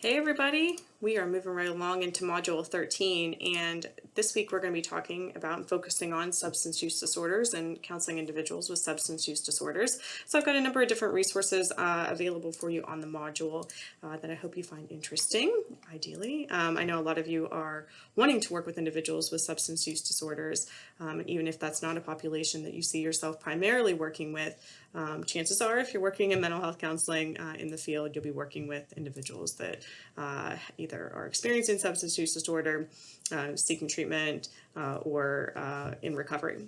Hey everybody, we are moving right along into Module 13, and this week we're going to be talking about and focusing on substance use disorders and counseling individuals with substance use disorders. So I've got a number of different resources available for you on the module that I hope you find interesting, ideally. I know a lot of you are wanting to work with individuals with substance use disorders, and even if that's not a population that you see yourself primarily working with, chances are if you're working in mental health counseling in the field, you'll be working with individuals that either are experiencing substance use disorder, seeking treatment, or in recovery.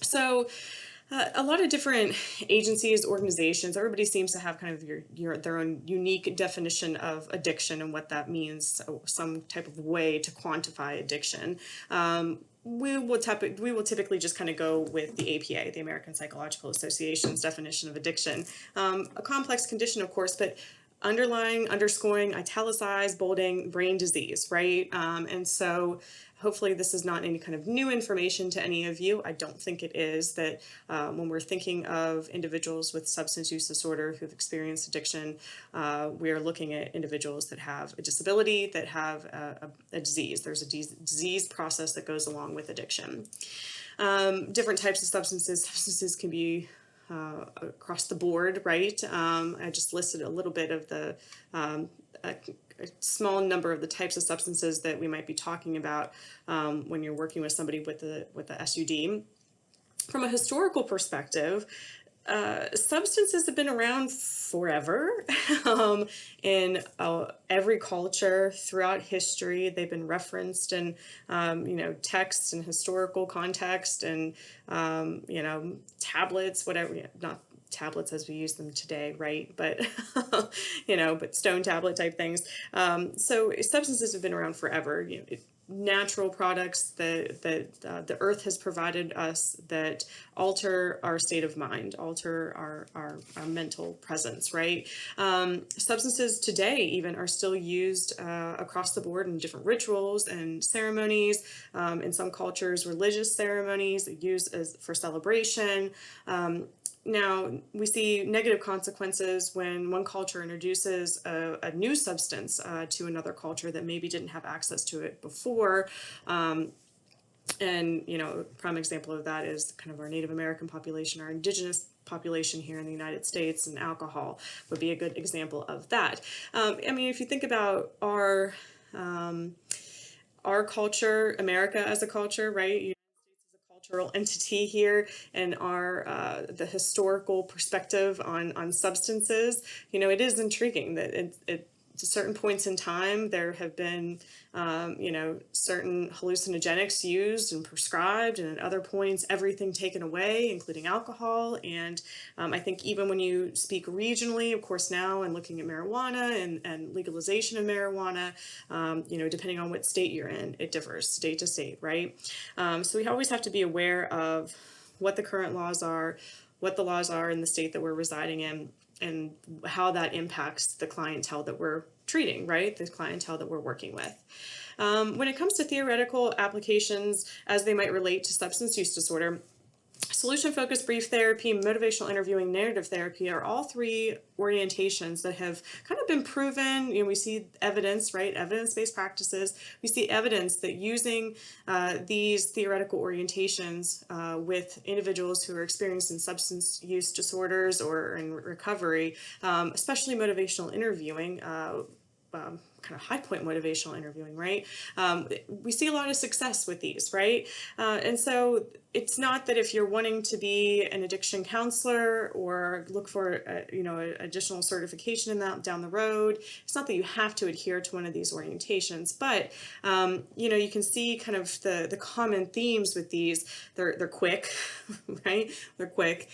So a lot of different agencies, organizations, everybody seems to have kind of their own unique definition of addiction and what that means, so some type of way to quantify addiction. We will typically just kind of go with the APA, the American Psychological Association's definition of addiction. A complex condition, of course, but underscoring, italicized, bolding, brain disease, right? And so hopefully this is not any kind of new information to any of you. I don't think it is, that when we're thinking of individuals with substance use disorder who've experienced addiction, we are looking at individuals that have a disability, that have a disease. There's a disease process that goes along with addiction. Different types of substances. Substances can be across the board, right? I just listed a little bit of the a small number of the types of substances that we might be talking about when you're working with somebody with the SUD. From a historical perspective, substances have been around forever in every culture throughout history. They've been referenced in texts and historical context and tablets, whatever. Not tablets as we use them today, right? But but stone tablet type things. So substances have been around forever. Natural products that the earth has provided us that alter our state of mind, alter our mental presence, right? Substances today even are still used across the board in different rituals and ceremonies. In some cultures, religious ceremonies used for celebration. Now, we see negative consequences when one culture introduces a new substance to another culture that maybe didn't have access to it before. And, a prime example of that is kind of our Native American population, our indigenous population here in the United States, and alcohol would be a good example of that. If you think about our culture, America as a culture, right? Cultural entity here, and our the historical perspective on substances, it is intriguing that at certain points in time there have been certain hallucinogenics used and prescribed, and at other points everything taken away, including alcohol. And I think even when you speak regionally, of course, now and looking at marijuana and legalization of marijuana, depending on what state you're in, it differs state to state, right? So we always have to be aware of what the current laws are, what the laws are in the state that we're residing in, and how that impacts the clientele that we're treating, right? The clientele that we're working with. When it comes to theoretical applications as they might relate to substance use disorder, solution-focused brief therapy, motivational interviewing, narrative therapy are all three orientations that have kind of been proven. We see evidence, right? Evidence-based practices. We see evidence that using these theoretical orientations with individuals who are experiencing substance use disorders or in recovery, especially motivational interviewing, kind of high point motivational interviewing, right? We see a lot of success with these, right? And so it's not that if you're wanting to be an addiction counselor or look for additional certification in that down the road, it's not that you have to adhere to one of these orientations, but you can see kind of the common themes with these. They're quick, right? They're quick.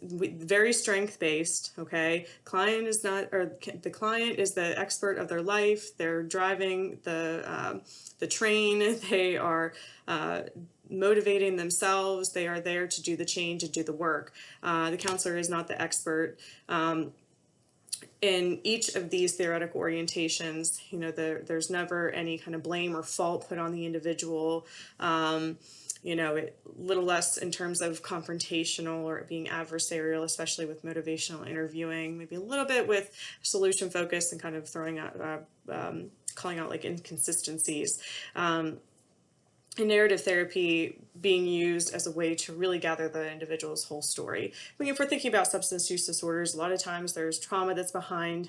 Very strength-based, okay? The client is the expert of their life. They're driving the train. They are motivating themselves. They are there to do the change and do the work. The counselor is not the expert. In each of these theoretical orientations, there's never any kind of blame or fault put on the individual. little less in terms of confrontational or being adversarial, especially with motivational interviewing, maybe a little bit with solution focus and kind of throwing out, calling out like inconsistencies. And narrative therapy being used as a way to really gather the individual's whole story. I mean, if we're thinking about substance use disorders, a lot of times there's trauma that's behind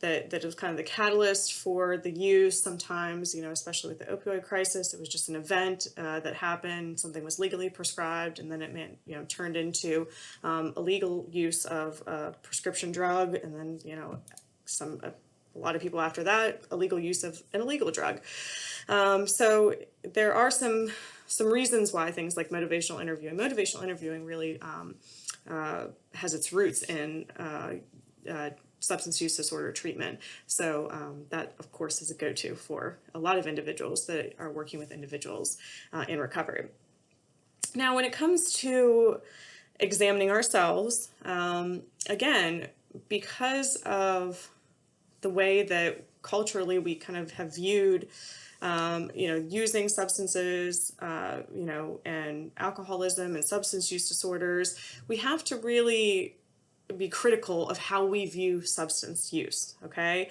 that is kind of the catalyst for the use. Sometimes, especially with the opioid crisis, it was just an event that happened, something was legally prescribed, and then it turned into illegal use of a prescription drug, and then, a lot of people after that, illegal use of an illegal drug. So there are some reasons why things like motivational interviewing really has its roots in substance use disorder treatment. So that, of course, is a go-to for a lot of individuals that are working with individuals in recovery. Now, when it comes to examining ourselves, again, because of the way that culturally we kind of have viewed using substances, and alcoholism and substance use disorders, we have to really be critical of how we view substance use, okay?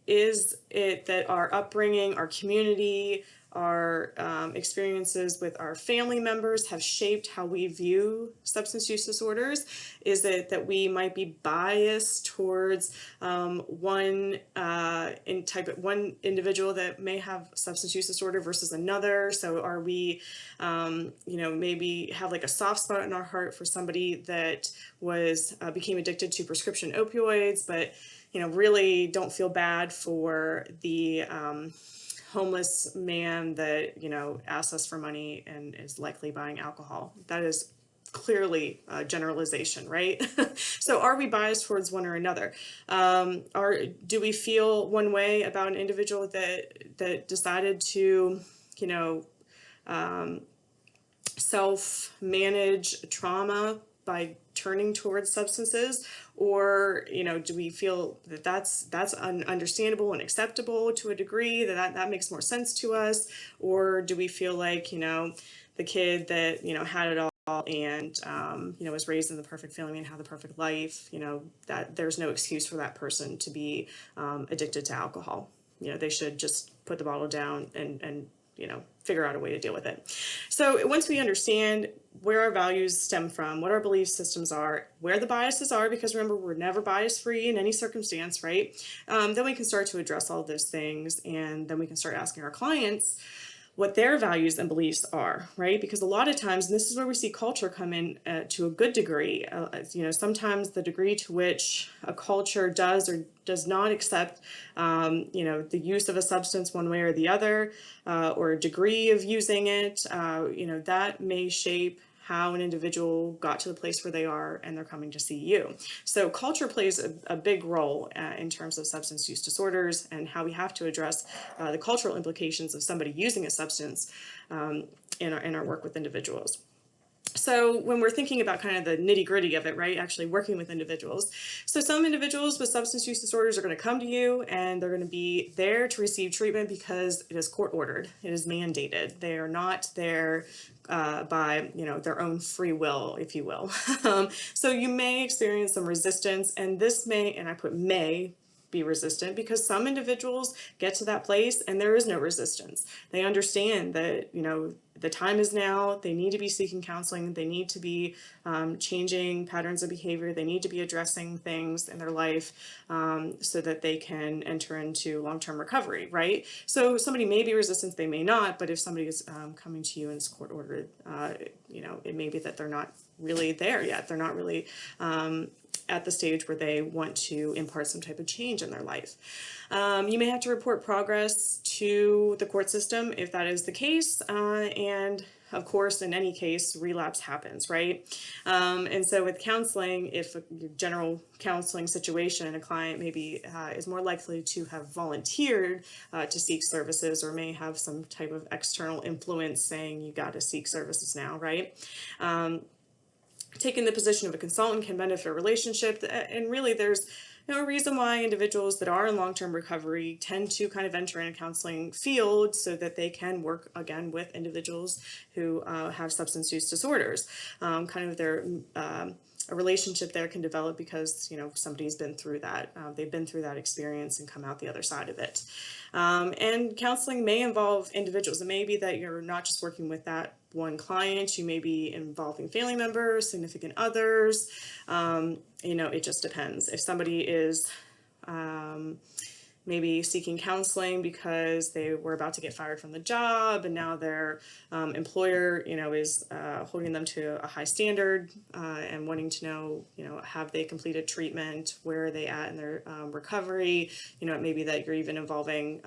Is it that our upbringing, our community, our experiences with our family members have shaped how we view substance use disorders? Is it that we might be biased towards one individual that may have substance use disorder versus another? So are we, maybe have like a soft spot in our heart for somebody that became addicted to prescription opioids, but really don't feel bad for the homeless man that, asks us for money and is likely buying alcohol. That is clearly a generalization, right? So are we biased towards one or another? Do we feel one way about an individual that decided to, self-manage trauma by turning towards substances? Or, do we feel that that's understandable and acceptable to a degree, that makes more sense to us? Or do we feel like, the kid that, had it all and, was raised in the perfect family and had the perfect life, that there's no excuse for that person to be addicted to alcohol? They should just put the bottle down and figure out a way to deal with it. So once we understand where our values stem from, what our belief systems are, where the biases are, because remember, we're never bias free in any circumstance, right? Then we can start to address all those things, and then we can start asking our clients what their values and beliefs are, right? Because a lot of times, and this is where we see culture come in to a good degree, sometimes the degree to which a culture does or does not accept, the use of a substance one way or the other, or a degree of using it, that may shape how an individual got to the place where they are and they're coming to see you. So culture plays a big role in terms of substance use disorders and how we have to address the cultural implications of somebody using a substance in our work with individuals. So when we're thinking about kind of the nitty gritty of it, right, actually working with individuals. So some individuals with substance use disorders are going to come to you and they're going to be there to receive treatment because it is court ordered. It is mandated. They are not there by, their own free will, if you will. So you may experience some resistance, and this may, and I put may, be resistant, because some individuals get to that place and there is no resistance. They understand that, the time is now, they need to be seeking counseling, they need to be changing patterns of behavior, they need to be addressing things in their life so that they can enter into long-term recovery, right? So somebody may be resistant, they may not, but if somebody is coming to you and it's court ordered, it may be that they're not really there yet. They're not really at the stage where they want to impart some type of change in their life. You may have to report progress to the court system if that is the case, and of course, in any case, relapse happens, right? And so with counseling, if a general counseling situation, a client maybe is more likely to have volunteered to seek services, or may have some type of external influence saying you got to seek services now, right? taking the position of a consultant can benefit a relationship. And really, there's a reason why individuals that are in long-term recovery tend to kind of enter in a counseling field so that they can work again with individuals who have substance use disorders. Kind of their a relationship there can develop because somebody's been through that. They've been through that experience and come out the other side of it. And counseling may involve individuals. It may be that you're not just working with that one client. You may be involving family members, significant others. It just depends. If somebody is maybe seeking counseling because they were about to get fired from the job and now their employer, is holding them to a high standard and wanting to know, have they completed treatment? Where are they at in their recovery? It may be that you're even involving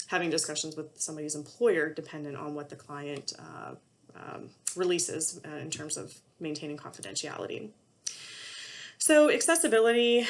having discussions with somebody's employer, dependent on what the client releases in terms of maintaining confidentiality. So accessibility.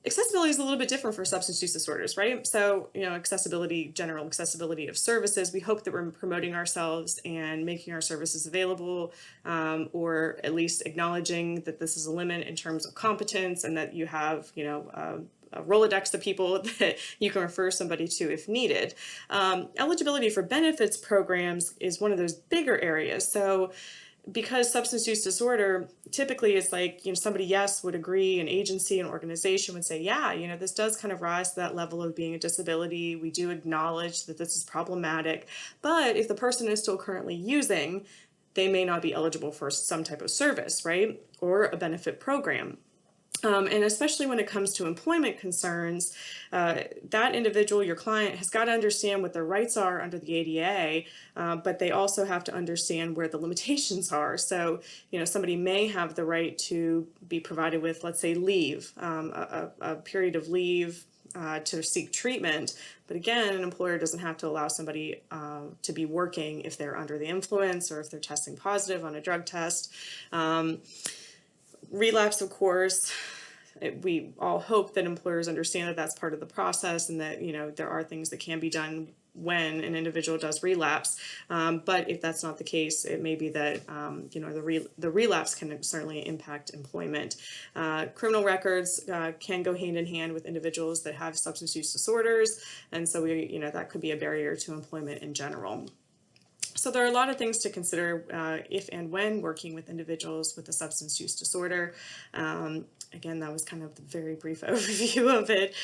Accessibility is a little bit different for substance use disorders, right? So, accessibility, general accessibility of services, we hope that we're promoting ourselves and making our services available, or at least acknowledging that this is a limit in terms of competence and that you have, a Rolodex of people that you can refer somebody to if needed. Eligibility for benefits programs is one of those bigger areas. So, because substance use disorder typically is like, somebody, yes, would agree, an agency, an organization would say, yeah, this does kind of rise to that level of being a disability. We do acknowledge that this is problematic. But if the person is still currently using, they may not be eligible for some type of service, right? Or a benefit program. And especially when it comes to employment concerns, that individual, your client, has got to understand what their rights are under the ADA, but they also have to understand where the limitations are. So, somebody may have the right to be provided with, let's say, leave, a period of leave to seek treatment. But again, an employer doesn't have to allow somebody to be working if they're under the influence or if they're testing positive on a drug test. Relapse, of course, we all hope that employers understand that that's part of the process and that, there are things that can be done when an individual does relapse. But if that's not the case, it may be that, the relapse can certainly impact employment. Criminal records can go hand in hand with individuals that have substance use disorders. And so that could be a barrier to employment in general. So there are a lot of things to consider if and when working with individuals with a substance use disorder. Again, that was kind of the very brief overview of it.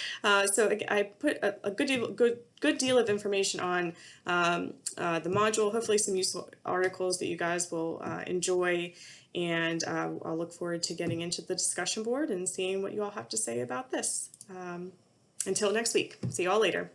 So I put a good deal of information on the module, hopefully some useful articles that you guys will enjoy. And I'll look forward to getting into the discussion board and seeing what you all have to say about this. Until next week, see you all later.